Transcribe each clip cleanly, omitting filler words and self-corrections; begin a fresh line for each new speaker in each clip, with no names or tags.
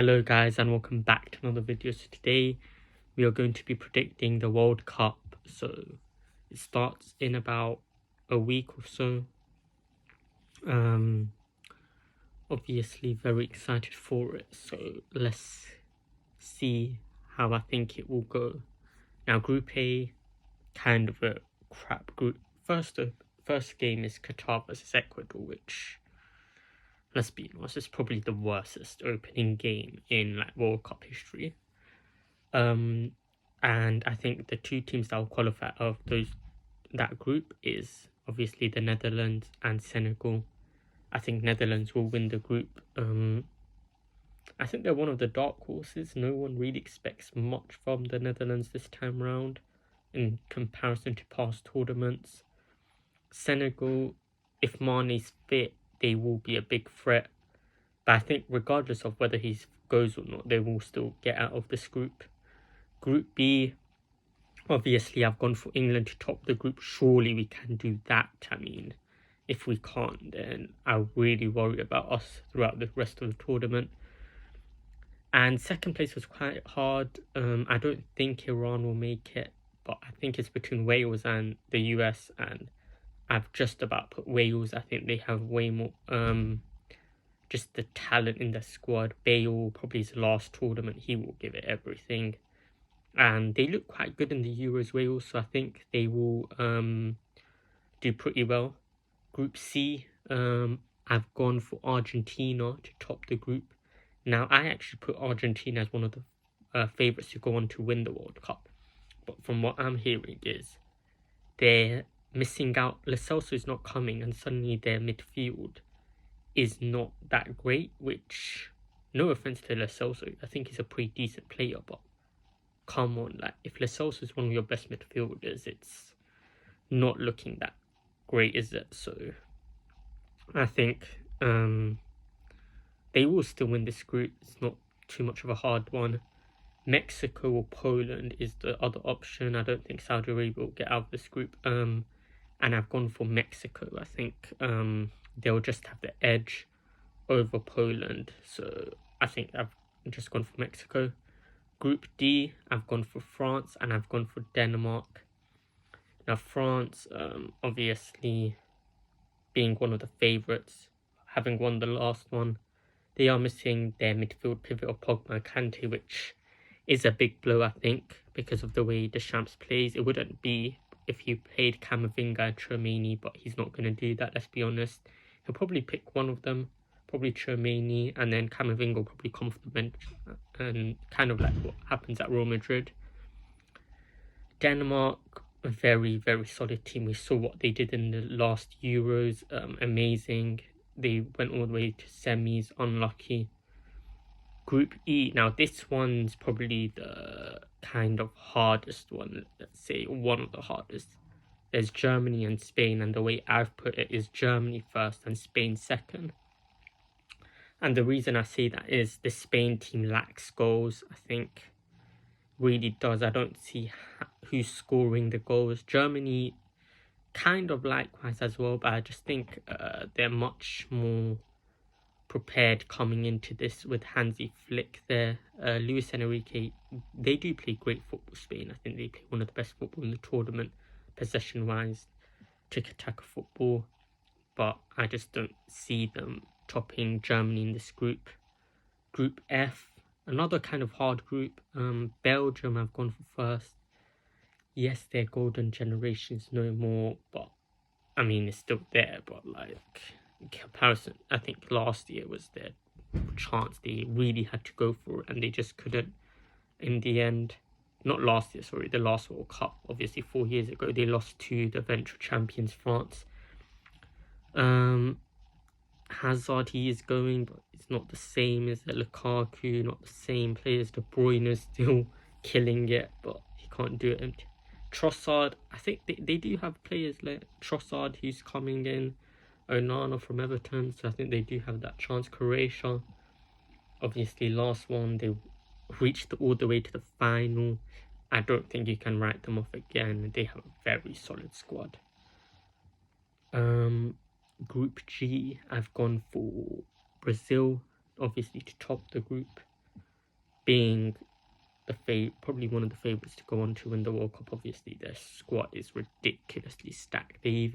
Hello guys, and welcome back to another video. So today we are going to be predicting the World Cup. So it starts in about a week or so. Obviously very excited for it. So let's see how I think it will go. Now Group A, kind of a crap group. First game is Qatar versus Ecuador, which, let's be honest, is probably the worstest opening game in World Cup history. And I think the two teams that will qualify of that group is obviously the Netherlands and Senegal. I think Netherlands will win the group. I think they're one of the dark horses. No one really expects much from the Netherlands this time round in comparison to past tournaments. Senegal, if Mane's fit, they will be a big threat. But I think regardless of whether he goes or not, they will still get out of this group. Group B, obviously I've gone for England to top the group. Surely we can do that. I mean, if we can't, then I really worry about us throughout the rest of the tournament. And second place was quite hard. I don't think Iran will make it, but I think it's between Wales and the US, and I've just about put Wales. I think they have way more just the talent in the squad. Bale, probably his last tournament, he will give it everything. And they look quite good in the Euros, Wales, so I think they will do pretty well. Group C, I've gone for Argentina to top the group. Now, I actually put Argentina as one of the favourites to go on to win the World Cup. But from what I'm hearing is they're missing out. Lo Celso is not coming, and suddenly their midfield is not that great, which, no offence to Lo Celso, I think he's a pretty decent player, but come on, if Lo Celso is one of your best midfielders, it's not looking that great, is it? So I think they will still win this group. It's not too much of a hard one. Mexico or Poland is the other option. I don't think Saudi Arabia will get out of this group. And I've gone for Mexico. I think they'll just have the edge over Poland. So I think I've just gone for Mexico. Group D, I've gone for France and I've gone for Denmark. Now France, obviously being one of the favourites, having won the last one, they are missing their midfield pivot of Pogba and Kante, which is a big blow, I think, because of the way Deschamps plays. It wouldn't be if you played Camavinga and Tchouaméni, but he's not going to do that, let's be honest. He'll probably pick one of them, probably Tchouaméni, and then Camavinga will probably come off the bench, and kind of like what happens at Real Madrid. Denmark, a very, very solid team. We saw what they did in the last Euros. Amazing. They went all the way to semis, unlucky. Group E, now this one's probably the kind of hardest one, let's say one of the hardest. There's Germany and Spain, and the way I've put it is Germany first and Spain second. And the reason I say that is the Spain team lacks goals, I think. Really does. I don't see who's scoring the goals. Germany kind of likewise as well, but I just think they're much more prepared coming into this with Hansi Flick there. Luis Enrique, they do play great football, Spain. I think they play one of the best football in the tournament, possession-wise, tiki-taka football. But I just don't see them topping Germany in this group. Group F, another kind of hard group. Belgium I've gone for first. Yes, their golden generation is no more, but I mean it's still there. But in comparison, I think last year was their chance. They really had to go for it, and they just couldn't. In the end, not last year, sorry, the last World Cup. Obviously, 4 years ago, they lost to the eventual champions France. Hazard, he is going, but it's not the same as Lukaku, not the same players. De Bruyne is still killing it, but he can't do it. Trossard, I think they do have players like Trossard who's coming in, Onana from Everton, so I think they do have that chance. Croatia, obviously last one, they reached all the way to the final. I don't think you can write them off again. They have a very solid squad. Group G, I've gone for Brazil, obviously to top the group. being probably one of the favourites to go on to win the World Cup. Obviously, their squad is ridiculously stacked. They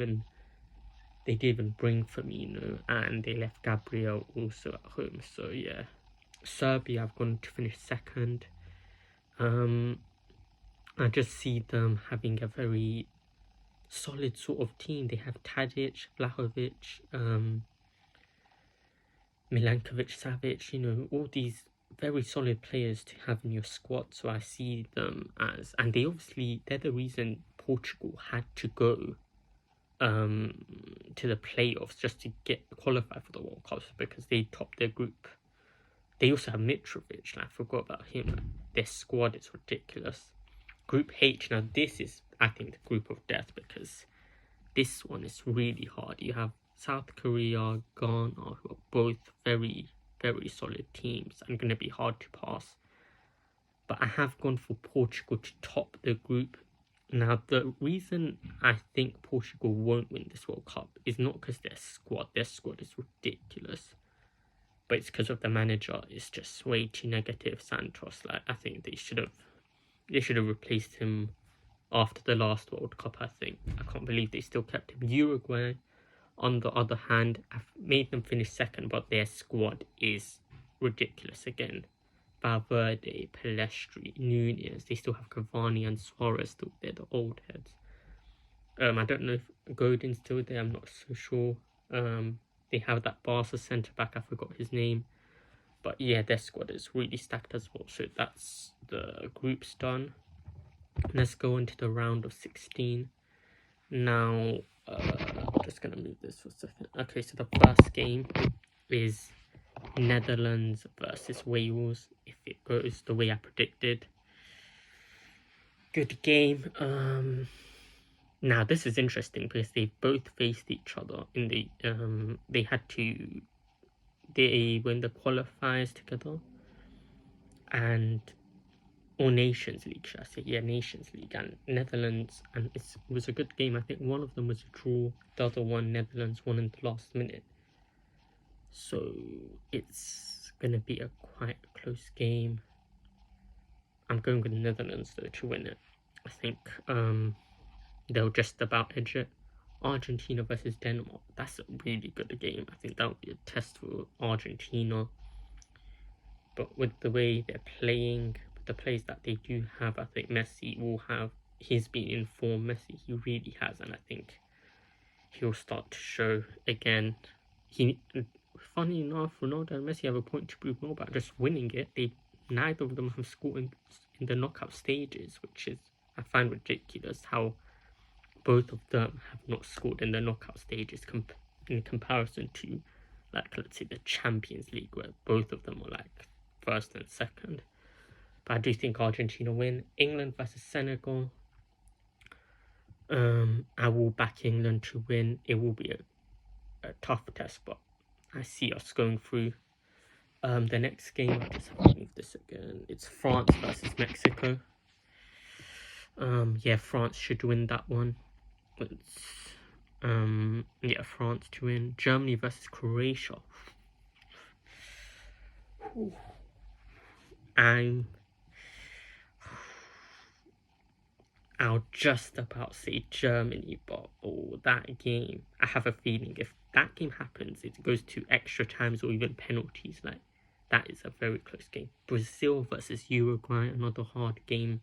did even bring Firmino, and they left Gabriel also at home. So yeah, Serbia have gone to finish second. I just see them having a very solid sort of team. They have Tadic, Vlahovic, Milankovic, Savic, all these very solid players to have in your squad. So I see them as, and they're the reason Portugal had to go to the playoffs just to qualify for the World Cup, because they topped their group. They also have Mitrovic, and I forgot about him. Their squad is ridiculous. Group H, now this is, I think, the group of death, because this one is really hard. You have South Korea, Ghana, who are both very, very solid teams and going to be hard to pass. But I have gone for Portugal to top the group. Now, the reason I think Portugal won't win this World Cup is not because their squad is ridiculous, but it's because of the manager. It's just way too negative. Santos, I think they should have replaced him after the last World Cup. I can't believe they still kept him. Uruguay, on the other hand, I've made them finish second, but their squad is ridiculous again. Valverde, Pelestri, Nunez, they still have Cavani and Suarez still there, the old heads. I don't know if Godin's still there, I'm not so sure. They have that Barca centre-back, I forgot his name. But yeah, their squad is really stacked as well. So that's the groups done. Let's go into the round of 16. Now, I'm just going to move this for a second. Okay, so the first game is Netherlands versus Wales, if it goes the way I predicted. Good game. Now, this is interesting because they both faced each other in the they win the qualifiers together, or Nations League, should I say? Yeah, Nations League, and Netherlands, and it was a good game. I think one of them was a draw, the other one Netherlands won in the last minute. So it's gonna be a quite close game. I'm going with the Netherlands though to win it. I think they'll just about edge it. Argentina versus Denmark. That's a really good game. I think that would be a test for Argentina. But with the way they're playing, the players that they do have, I think Messi will have. He's been in form. Messi, he really has, and I think he'll start to show again. Funny enough, Ronaldo and Messi have a point to prove more about just winning it. Neither of them have scored in the knockout stages, which is, I find ridiculous how both of them have not scored in the knockout stages in comparison to, like, let's say the Champions League, where both of them are like first and second. But I do think Argentina win. England versus Senegal. I will back England to win. It will be a tough test, but I see us going through. The next game, I just have to move this again. It's France versus Mexico. Yeah, France should win that one. Yeah, France to win. Germany versus Croatia. I'll just about say Germany, but that game, I have a feeling if that game happens, it goes to extra times or even penalties. Like, that is a very close game. Brazil versus Uruguay, another hard game.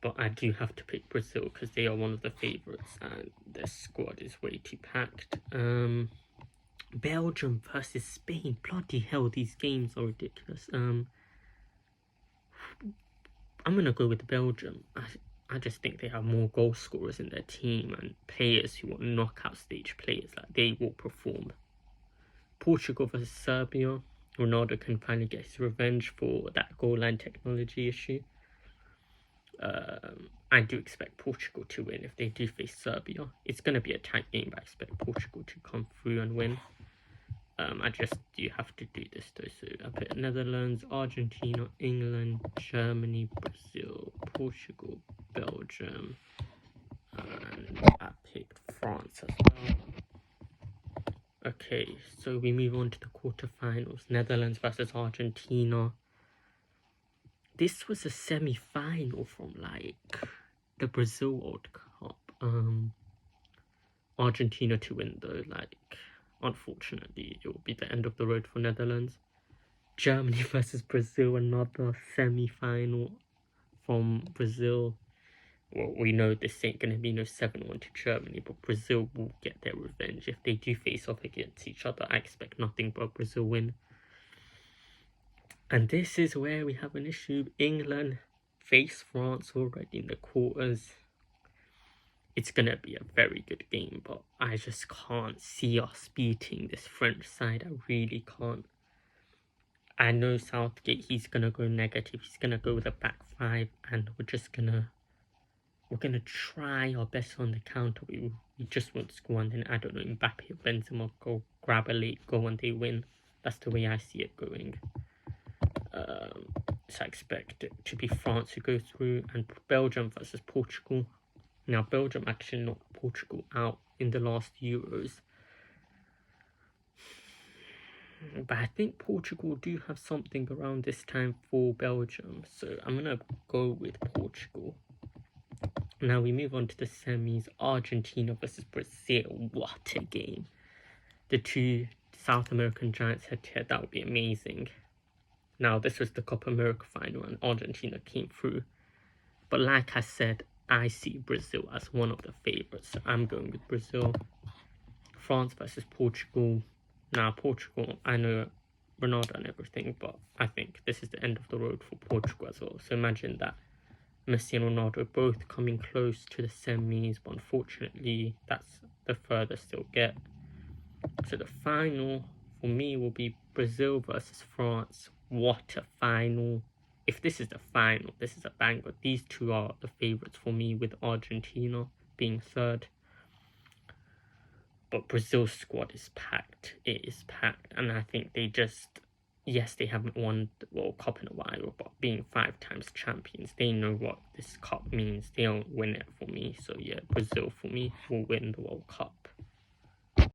But I do have to pick Brazil because they are one of the favourites and their squad is way too packed. Belgium versus Spain. Bloody hell, these games are ridiculous. I'm going to go with Belgium. I just think they have more goal scorers in their team and players who are knockout stage players. Like, they will perform. Portugal versus Serbia. Ronaldo can finally get his revenge for that goal line technology issue. I do expect Portugal to win if they do face Serbia. It's going to be a tight game, but I expect Portugal to come through and win. I just do have to do this though. So I put Netherlands, Argentina, England, Germany, Brazil, Portugal, Belgium, and I picked France as well. Okay, so we move on to the quarterfinals. Netherlands versus Argentina. this was a semi-final from like the Brazil World Cup. Argentina to win though, like unfortunately it will be the end of the road for Netherlands. Germany versus Brazil, another semi-final from Brazil. Well, we know this ain't gonna be no 7-1 to Germany, but Brazil will get their revenge. If they do face off against each other, I expect nothing but Brazil win. And this is where we have an issue. England face France already in the quarters. It's gonna be a very good game, but I just can't see us beating this French side. I really can't. I know Southgate, he's gonna go negative. He's gonna go with a back five, and we're gonna try our best on the counter. We just won't score, and then I don't know, Mbappe or Benzema go grab a late goal and they win. That's the way I see it going. So I expect it to be France who go through, and Belgium versus Portugal. Now Belgium actually knocked Portugal out in the last Euros, but I think Portugal do have something around this time for Belgium, so I'm gonna go with Portugal. Now we move on to the semis. Argentina versus Brazil. What a game. The two South American giants head-to-head. That would be amazing. Now this was the Copa America final and Argentina came through. But like I said, I see Brazil as one of the favourites. So I'm going with Brazil. France versus Portugal. Now Portugal, I know Ronaldo and everything, but I think this is the end of the road for Portugal as well. So imagine that. Messi and Ronaldo both coming close to the semis, but unfortunately that's the furthest they'll get. So the final for me will be Brazil versus France. What a final. If this is the final, this is a banger. These two are the favourites for me, with Argentina being third. But Brazil's squad is packed. It is packed, and I think they just... Yes, they haven't won the World Cup in a while, but being 5 times champions, they know what this cup means. They don't win it for me. So yeah, Brazil for me will win the World Cup.